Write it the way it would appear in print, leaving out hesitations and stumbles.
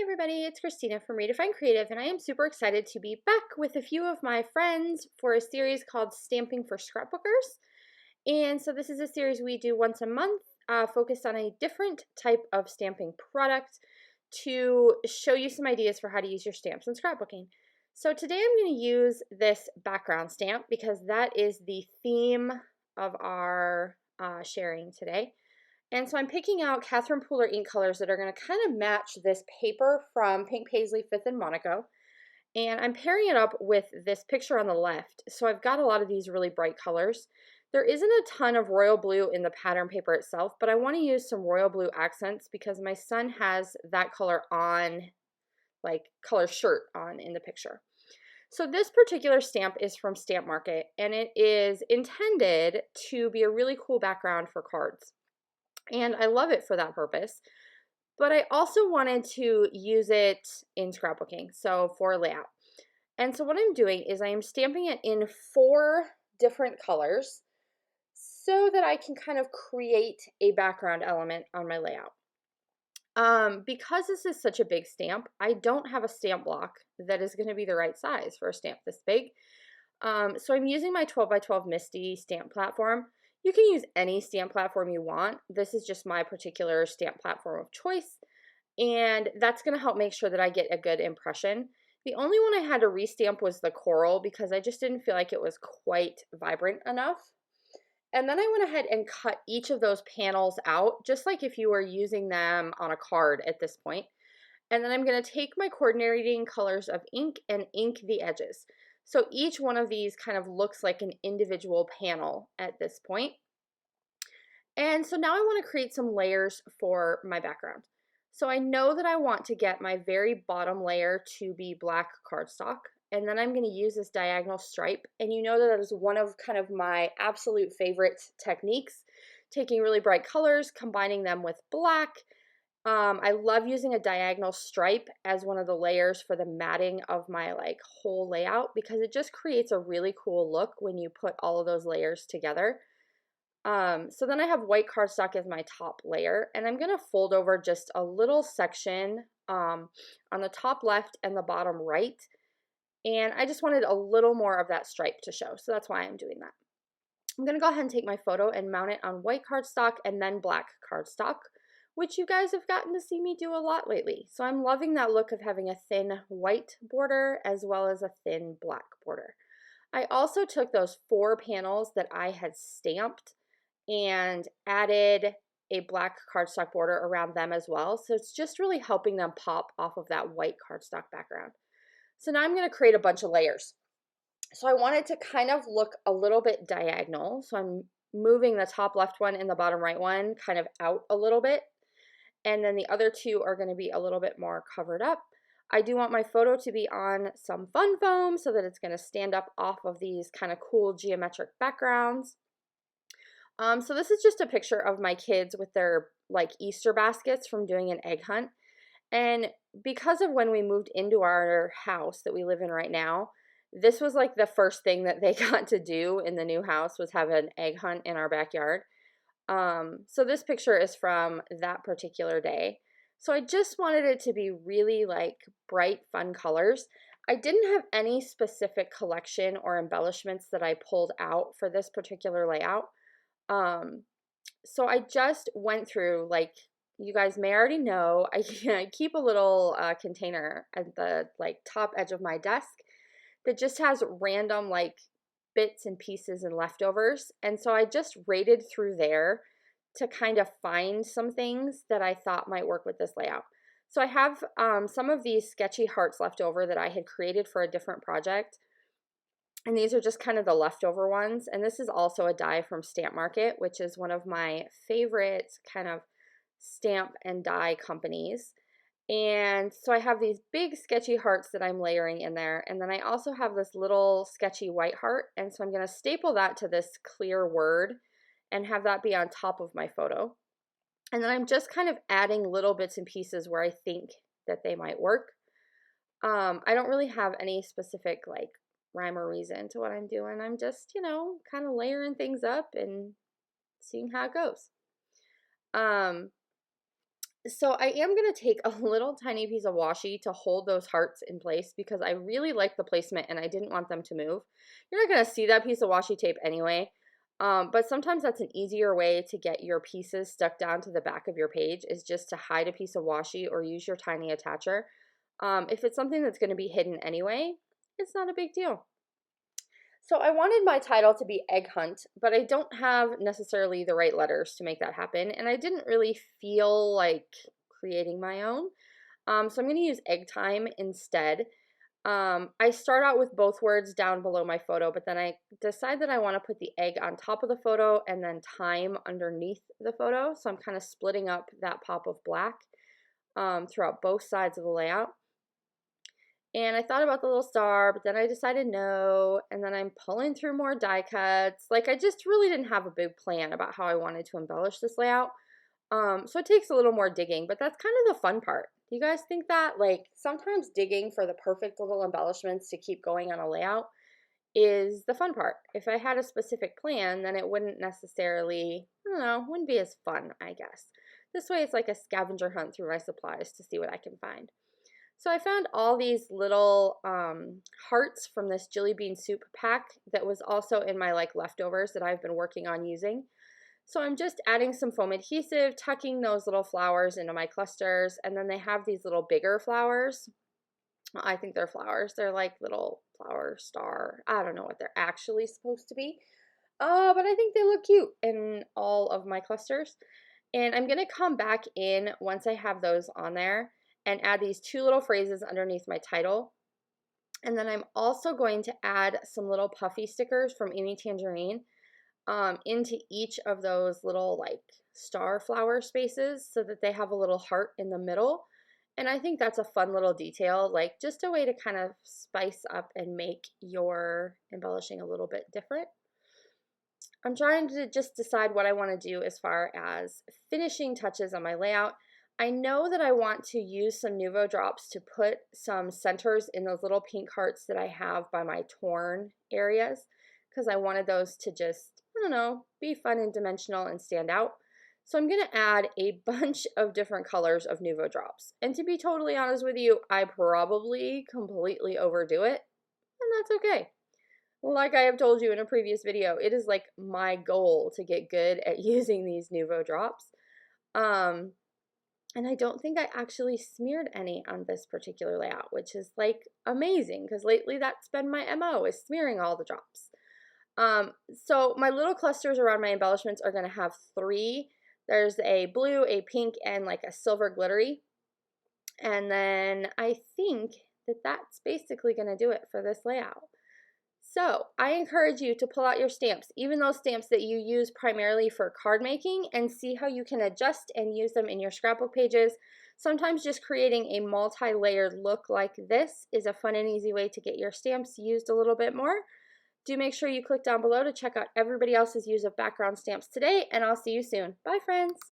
Hey everybody, it's Khristina from Redefine Creative, and I am super excited to be back with a few of my friends for a series called Stamping for Scrapbookers. And so this is a series we do once a month, focused on a different type of stamping product to show you some ideas for how to use your stamps in scrapbooking. So today I'm going to use this background stamp because that is the theme of our sharing today. And so I'm picking out Catherine Pooler ink colors that are going to kind of match this paper from Pink Paisley 5th and Monaco. And I'm pairing it up with this picture on the left. So I've got a lot of these really bright colors. There isn't a ton of royal blue in the pattern paper itself, but I want to use some royal blue accents because my son has that color on, like color shirt on in the picture. So this particular stamp is from Stamp Market, and it is intended to be a really cool background for cards. And I love it for that purpose. But I also wanted to use it in scrapbooking, so for layout. And so what I'm doing is I am stamping it in 4 different colors so that I can kind of create a background element on my layout. Because this is such a big stamp, I don't have a stamp block that is going to be the right size for a stamp this big. So I'm using my 12 by 12 Misty stamp platform. You can use any stamp platform you want. This is just my particular stamp platform of choice, and that's going to help make sure that I get a good impression. The only one I had to restamp was the coral because I just didn't feel like it was quite vibrant enough. And then I went ahead and cut each of those panels out, just like if you were using them on a card at this point. And then I'm going to take my coordinating colors of ink and ink the edges. So each one of these kind of looks like an individual panel at this point. And so now I want to create some layers for my background. So I know that I want to get my very bottom layer to be black cardstock. And then I'm going to use this diagonal stripe. And you know that is one of kind of my absolute favorite techniques, taking really bright colors, combining them with black. I love using a diagonal stripe as one of the layers for the matting of my whole layout because it just creates a really cool look when you put all of those layers together. So then I have white cardstock as my top layer, and I'm going to fold over just a little section on the top left and the bottom right. And I just wanted a little more of that stripe to show, so that's why I'm doing that. I'm going to go ahead and take my photo and mount it on white cardstock and then black cardstock, which you guys have gotten to see me do a lot lately. So I'm loving that look of having a thin white border as well as a thin black border. I also took those 4 panels that I had stamped and added a black cardstock border around them as well. So it's just really helping them pop off of that white cardstock background. So now I'm going to create a bunch of layers. So I want it to kind of look a little bit diagonal. So I'm moving the top left one and the bottom right one kind of out a little bit. And then the other 2 are going to be a little bit more covered up. I do want my photo to be on some fun foam so that it's going to stand up off of these kind of cool geometric backgrounds. So this is just a picture of my kids with their Easter baskets from doing an egg hunt. And because of when we moved into our house that we live in right now, this was like the first thing that they got to do in the new house was have an egg hunt in our backyard. So this picture is from that particular day. So I just wanted it to be really bright, fun colors. I didn't have any specific collection or embellishments that I pulled out for this particular layout. So I just went through, you guys may already know, I keep a little container at the top edge of my desk that just has random bits and pieces and leftovers. And so I just raided through there to kind of find some things that I thought might work with this layout. So I have some of these sketchy hearts left over that I had created for a different project. And these are just kind of the leftover ones. And this is also a die from Stamp Market, which is one of my favorite kind of stamp and die companies. And so I have these big sketchy hearts that I'm layering in there. And then I also have this little sketchy white heart. And so I'm going to staple that to this clear word and have that be on top of my photo. And then I'm just kind of adding little bits and pieces where I think that they might work. I don't really have any specific rhyme or reason to what I'm doing. I'm just, kind of layering things up and seeing how it goes. So I am going to take a little tiny piece of washi to hold those hearts in place because I really like the placement and I didn't want them to move. You're not going to see that piece of washi tape anyway, but sometimes that's an easier way to get your pieces stuck down to the back of your page is just to hide a piece of washi or use your tiny attacher. If it's something that's going to be hidden anyway, it's not a big deal. So I wanted my title to be Egg Hunt, but I don't have necessarily the right letters to make that happen, and I didn't really feel like creating my own. So I'm going to use Egg Time instead. I start out with both words down below my photo, but then I decide that I want to put the egg on top of the photo and then time underneath the photo. So I'm kind of splitting up that pop of black throughout both sides of the layout. And I thought about the little star, but then I decided no. And then I'm pulling through more die cuts. Like I just really didn't have a big plan about how I wanted to embellish this layout. So it takes a little more digging, but that's kind of the fun part. Do you guys think that? Like sometimes digging for the perfect little embellishments to keep going on a layout is the fun part. If I had a specific plan, then it wouldn't necessarily, I don't know, wouldn't be as fun, I guess. This way it's like a scavenger hunt through my supplies to see what I can find. So I found all these little hearts from this jelly bean soup pack that was also in my like leftovers that I've been working on using. So I'm just adding some foam adhesive, tucking those little flowers into my clusters, and then they have these little bigger flowers. I think they're flowers. They're like little flower star. I don't know what they're actually supposed to be. But I think they look cute in all of my clusters. And I'm going to come back in once I have those on there and add these two little phrases underneath my title. And then I'm also going to add some little puffy stickers from Amy Tangerine into each of those little like star flower spaces so that they have a little heart in the middle. And I think that's a fun little detail, like just a way to kind of spice up and make your embellishing a little bit different. I'm trying to just decide what I want to do as far as finishing touches on my layout. I know that I want to use some Nuvo drops to put some centers in those little pink hearts that I have by my torn areas because I wanted those to just, I don't know, be fun and dimensional and stand out. So I'm going to add a bunch of different colors of Nuvo drops. And to be totally honest with you, I probably completely overdo it, and that's okay. Like I have told you in a previous video, it is like my goal to get good at using these Nuvo drops. And I don't think I actually smeared any on this particular layout, which is like amazing because lately that's been my MO is smearing all the drops. So my little clusters around my embellishments are going to have three. There's a blue, a pink, and like a silver glittery. And then I think that that's basically going to do it for this layout. So I encourage you to pull out your stamps, even those stamps that you use primarily for card making, and see how you can adjust and use them in your scrapbook pages. Sometimes just creating a multi-layered look like this is a fun and easy way to get your stamps used a little bit more. Do make sure you click down below to check out everybody else's use of background stamps today, and I'll see you soon. Bye, friends.